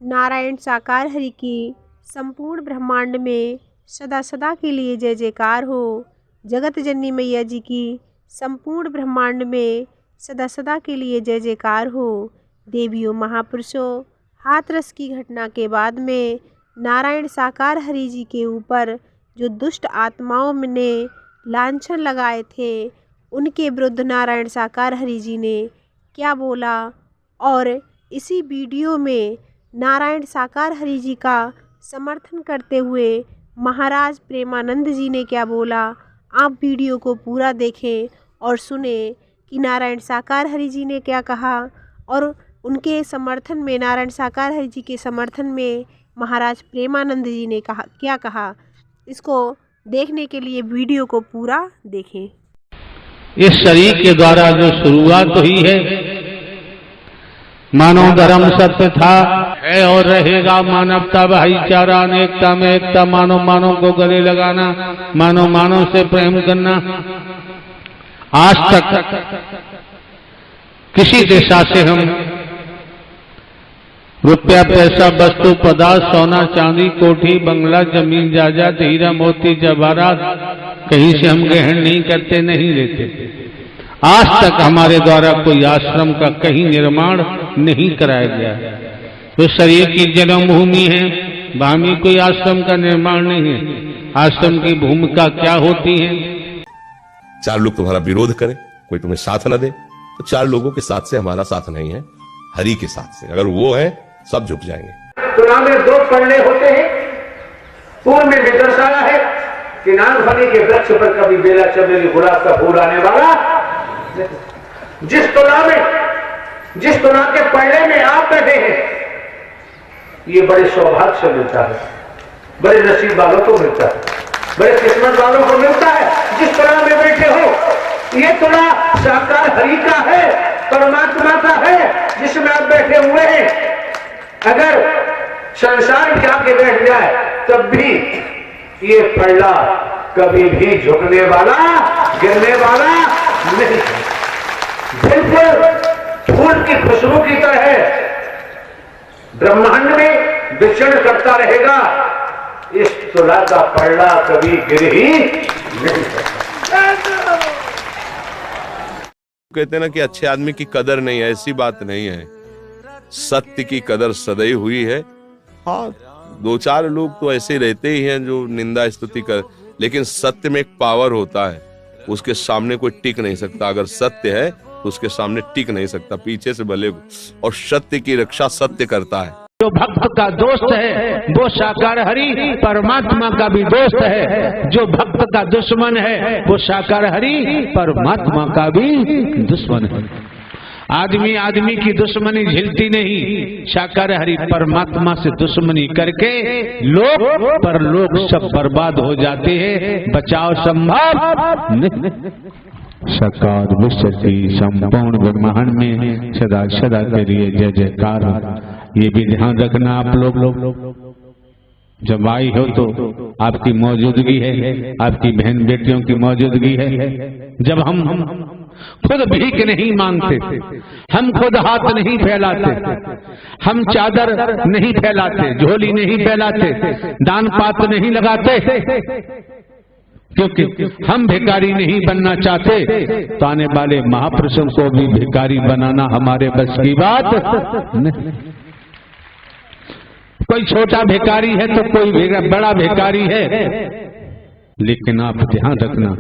नारायण साकार हरि की संपूर्ण ब्रह्मांड में सदा सदा के लिए जय जयकार हो। जगत जननी मैया जी की संपूर्ण ब्रह्मांड में सदा सदा के लिए जय जयकार हो। देवियों महापुरुषों, हाथरस की घटना के बाद में नारायण साकार हरि जी के ऊपर जो दुष्ट आत्माओं ने लांछन लगाए थे, उनके विरुद्ध नारायण साकार हरि जी ने क्या बोला, और इसी वीडियो में नारायण साकार हरि जी का समर्थन करते हुए महाराज प्रेमानंद जी ने क्या बोला। आप वीडियो को पूरा देखें और सुने कि नारायण साकार हरि जी ने क्या कहा, और उनके समर्थन में, नारायण साकार हरि जी के समर्थन में महाराज प्रेमानंद जी ने कहा क्या कहा। इसको देखने के लिए वीडियो को पूरा देखें। इस शरीर के द्वारा जो शुरुआत हुई है, मानव धर्म सत्य था, है और रहेगा मानवता, भाईचारा, अनेकता में एकता, मानव मानव को गले लगाना, मानव मानव से प्रेम करना। आज तक किसी दिशा से हम रुपया पैसा वस्तु पदार्थ सोना चांदी कोठी बंगला जमीन जायदाद हीरा मोती जवाहरात कहीं से हम ग्रहण नहीं करते, नहीं लेते। आज तक हमारे द्वारा कोई आश्रम का कहीं निर्माण नहीं कराया गया। तो शरीर की जन्मभूमि है, वहां भी कोई आश्रम का निर्माण नहीं है। आश्रम की भूमिका क्या होती है? चार लोग तुम्हारा विरोध करें, कोई तुम्हें साथ न दे, तो चार लोगों के साथ से हमारा साथ नहीं है, हरि के साथ से। अगर वो है, सब झुक जाएंगे। तुला में दो पल्ले होते हैं। पूर्व में भी दर्शाया है कि नागफनी के वृक्ष पर कभी बेला चमेली गुलाब का फूल आने वाला। जिस तुला के पल्ले में आप बैठे हैं, ये बड़े सौभाग्य से मिलता है, बड़े नसीब वालों को मिलता है, बड़े किस्मत वालों को मिलता है। जिस तुला में बैठे हो, ये तुला साकार हरि का है, परमात्मा का है, जिसमें आप बैठे हुए हैं। अगर संसार के आगे बैठ जाए, तब भी ये पल्ला कभी भी झुकने वाला, गिरने वाला नहीं। बिल्कुल फूल की खुशबू की तरह ब्रह्मांड में विचरण करता रहेगा। इस तुला का पल्ला कभी गिर ही नहीं सकता। कहते हैं ना कि अच्छे आदमी की कदर नहीं है, ऐसी बात नहीं है। सत्य की कदर सदैव हुई है। हाँ, दो चार लोग तो ऐसे रहते ही हैं जो निंदा स्तुति कर, लेकिन सत्य में एक पावर होता है, उसके सामने कोई टिक नहीं सकता। अगर सत्य है तो उसके सामने टिक नहीं सकता, पीछे से भले। और सत्य की रक्षा सत्य करता है। जो भक्त का दोस्त है वो साकार हरि परमात्मा का भी दोस्त है। जो भक्त का दुश्मन है वो साकार हरि परमात्मा का भी दुश्मन है। आदमी आदमी की दुश्मनी झेलती नहीं, साकार हरि परमात्मा से दुश्मनी करके लोग सब बर्बाद हो जाते हैं। बचाव संभव नहीं। साकार विश्व की संपूर्ण ब्रह्मांड में सदा सदा के लिए जय जयकार। ये भी ध्यान रखना आप लोग जब आई हो तो आपकी मौजूदगी है, आपकी बहन बेटियों की मौजूदगी है। जब हम खुद भीख नहीं मांगते, हम खुद हाथ नहीं फैलाते, हम चादर नहीं फैलाते, झोली नहीं फैलाते, दान पात्र नहीं लगाते, क्योंकि हम भिखारी नहीं बनना चाहते, तो आने वाले महापुरुषों को भी भिखारी बनाना हमारे बस की बात नहीं। कोई छोटा भिखारी है तो कोई बड़ा भिखारी है, लेकिन आप ध्यान रखना,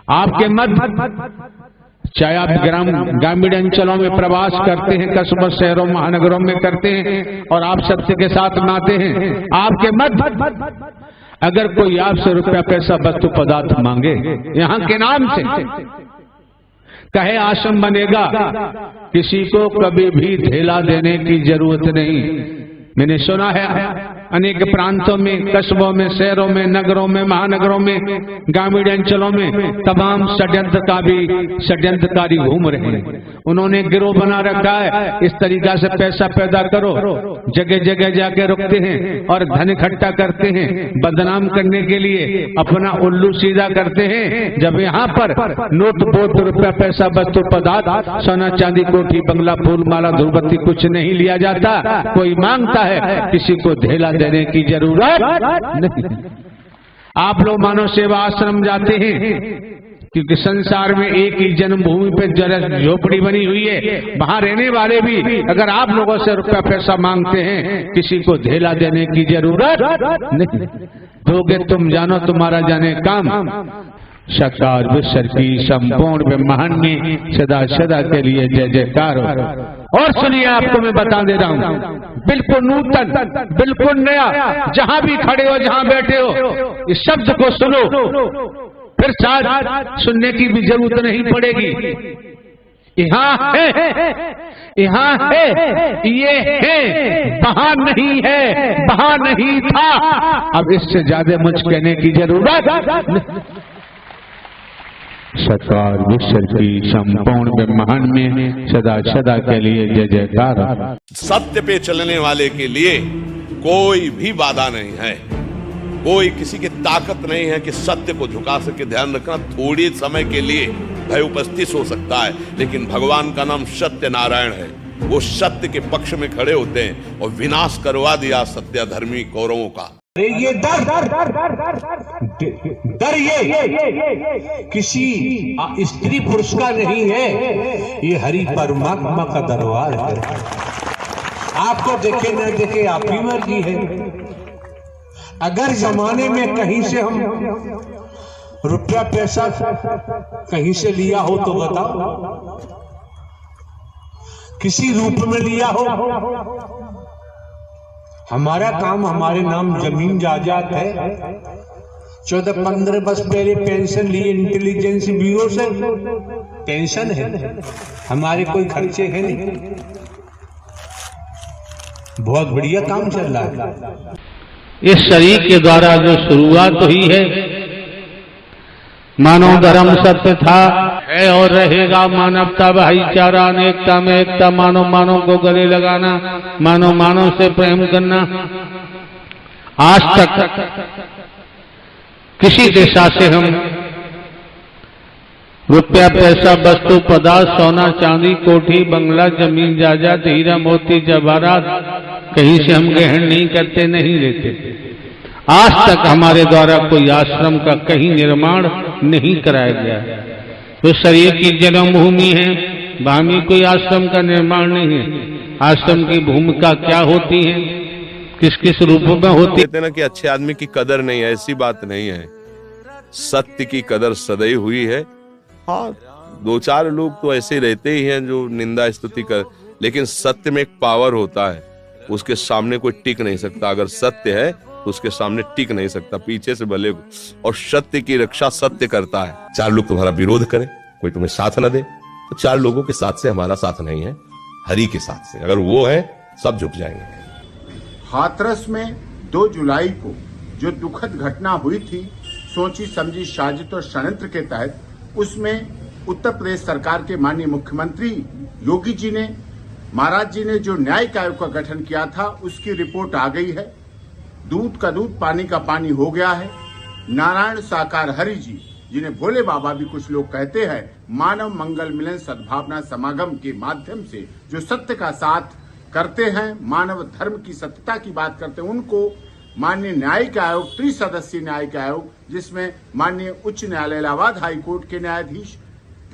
आपके मत चाहे आप ग्रामीण अंचलों में प्रवास करते हैं, कस्बों शहरों महानगरों में करते हैं, और आप सत्य के साथ नाते हैं, आपके मत अगर कोई आपसे रुपया पैसा वस्तु पदार्थ मांगे यहाँ के नाम से, कहे आश्रम बनेगा, किसी को कभी भी धेला देने की जरूरत नहीं। मैंने सुना है अनेक प्रांतों में, कस्बों में, शहरों में, नगरों में, महानगरों में, ग्रामीण अंचलों में तमाम षड्यंत्रकारी घूम रहे हैं। उन्होंने गिरोह बना रखा है, इस तरीका से पैसा पैदा करो, जगह जगह जाके रुकते हैं और धन इकट्ठा करते हैं, बदनाम करने के लिए अपना उल्लू सीधा करते हैं। जब यहाँ पर नोट, बोट, रुपया, पैसा, वस्तु, पदार्थ, सोना, चांदी, कोठी, बंगला, फूल, माला, धूपबत्ती कुछ नहीं लिया जाता, कोई मांगता है, किसी को धेला देने की जरूरत नहीं। आप लोग मानव सेवा आश्रम जाते हैं क्योंकि संसार में एक ही जन्मभूमि पे जरा झोपड़ी बनी हुई है, वहां रहने वाले भी अगर आप लोगों से रुपया पैसा मांगते हैं, किसी को धेला देने की जरूरत नहीं। दोगे तुम जानो, तुम्हारा जाने काम। साकार विश्व की संपूर्ण ब्रह्मांड में सदा सदा के लिए जय जयकार हो। और सुनिए, आपको मैं बता दे रहा हूँ, बिल्कुल नूतन, बिल्कुल नया, जहां भी खड़े हो, जहां बैठे हो, इस शब्द को सुनो, फिर शायद सुनने की भी जरूरत नहीं पड़ेगी। यहाँ है, यहाँ है, ये है, वहां नहीं है, वहां नहीं था। अब इससे ज्यादा मुझ कहने की जरूरत नहीं। साकार विश्व की संपूर्ण ब्रह्मांड में सदा सदा के लिए जय जयकार। सत्य पे चलने वाले के लिए कोई भी बाधा नहीं है, कोई किसी की ताकत नहीं है कि सत्य को झुका सके। ध्यान रखना, थोड़ी समय के लिए भय उपस्थित हो सकता है, लेकिन भगवान का नाम सत्य नारायण है। वो सत्य के पक्ष में खड़े होते हैं और विनाश करवा दिया सत्याधर्मी कौरवों का। ये डर ये किसी स्त्री पुरुष का नहीं है, ये हरि परमात्मा का दरबार है। आपको देखे न देखे आपकी मर्जी है। अगर जमाने में कहीं से हम रुपया पैसा कहीं से लिया हो तो बताओ, किसी रूप में लिया हो। हमारा काम, हमारे नाम जमीन जायदाद है। 14-15 वर्ष पहले पेंशन लिए इंटेलिजेंस ब्यूरो से, पेंशन है, हमारे कोई खर्चे हैं नहीं। बहुत बढ़िया काम चल रहा है। इस शरीर के द्वारा जो शुरुआत हुई है, मानव धर्म सत्य था, है और रहेगा। मानवता, भाईचारा, अनेकता में एकता, मानव मानव को गले लगाना, मानव मानव से प्रेम करना। आज तक किसी दिशा से हम रुपया पैसा वस्तु पदार्थ सोना चांदी कोठी बंगला जमीन जायदाद हीरा मोती जवाहरात कहीं से हम ग्रहण नहीं करते, नहीं लेते। आज तक हमारे द्वारा कोई आश्रम का कहीं निर्माण नहीं कराया गया है। तो शरीर की जन्मभूमि है, वहां भी कोई आश्रम का निर्माण नहीं है। आश्रम की भूमिका क्या होती है, किस किस रूप में होती है? कहते ना कि अच्छे आदमी की कदर नहीं है, ऐसी बात नहीं है। सत्य की कदर सदैव हुई है। हाँ, 2-4 लोग तो ऐसे रहते ही हैं जो निंदा स्तुति कर, लेकिन सत्य में एक पावर होता है, उसके सामने कोई टिक नहीं सकता। अगर सत्य है तो उसके सामने टिक नहीं सकता, पीछे से भले। और सत्य की रक्षा सत्य करता है। 4 लोग तुम्हारा विरोध करें, कोई तुम्हें साथ न दे, तो 4 लोगों के साथ से हमारा साथ नहीं है, हरि के साथ से। अगर वो है, सब झुक जाएंगे। हाथरस में 2 जुलाई को जो दुखद घटना हुई थी, सोची समझी साजिश और षड्यंत्र के तहत, उसमें उत्तर प्रदेश सरकार के माननीय मुख्यमंत्री योगी जी ने, महाराज जी ने जो न्यायिक आयोग का गठन किया था, उसकी रिपोर्ट आ गई है। दूध का दूध, पानी का पानी हो गया है। नारायण साकार हरि जी, जिन्हें भोले बाबा भी कुछ लोग कहते हैं, मानव मंगल मिलन सद्भावना समागम के माध्यम से जो सत्य का साथ करते हैं, मानव धर्म की सत्यता की बात करते हैं, उनको माननीय न्यायिक आयोग, 30 सदस्यीय न्यायिक आयोग, जिसमें माननीय उच्च न्यायालय इलाहाबाद हाई कोर्ट के न्यायाधीश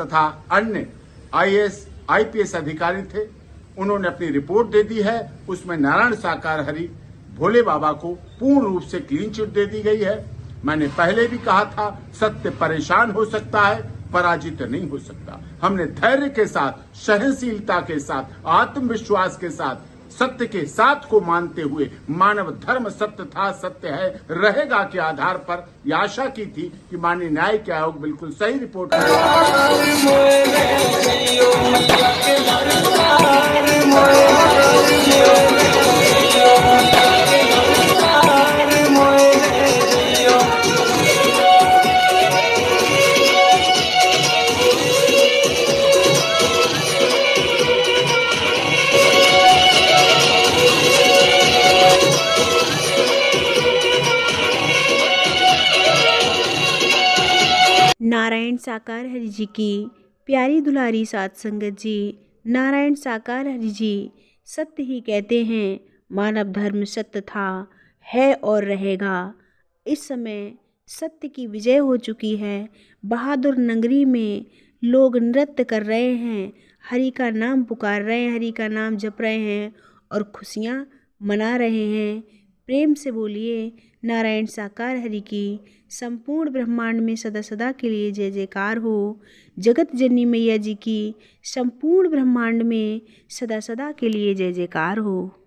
तथा अन्य IAS IPS अधिकारी थे, उन्होंने अपनी रिपोर्ट दे दी है। उसमें नारायण साकार हरि भोले बाबा को पूर्ण रूप से क्लीन चिट दे दी गई है। मैंने पहले भी कहा था, सत्य परेशान हो सकता है, पराजित नहीं हो सकता। हमने धैर्य के साथ, सहनशीलता के साथ, आत्मविश्वास के साथ, सत्य के साथ को मानते हुए, मानव धर्म सत्य था, सत्य है, रहेगा के आधार पर यह आशा की थी कि माननीय न्यायिक आयोग बिल्कुल सही रिपोर्ट करेगा। नारायण साकार हरि जी की प्यारी दुलारी साध संगत जी, नारायण साकार हरि जी सत्य ही कहते हैं। मानव धर्म सत्य था, है और रहेगा। इस समय सत्य की विजय हो चुकी है। बहादुर नगरी में लोग नृत्य कर रहे हैं, हरि का नाम पुकार रहे हैं, हरि का नाम जप रहे हैं और खुशियाँ मना रहे हैं। प्रेम से बोलिए नारायण साकार हरि की संपूर्ण ब्रह्मांड में सदा सदा के लिए जय जयकार हो। जगत जननी मैया जी की संपूर्ण ब्रह्मांड में सदा सदा के लिए जय जयकार हो।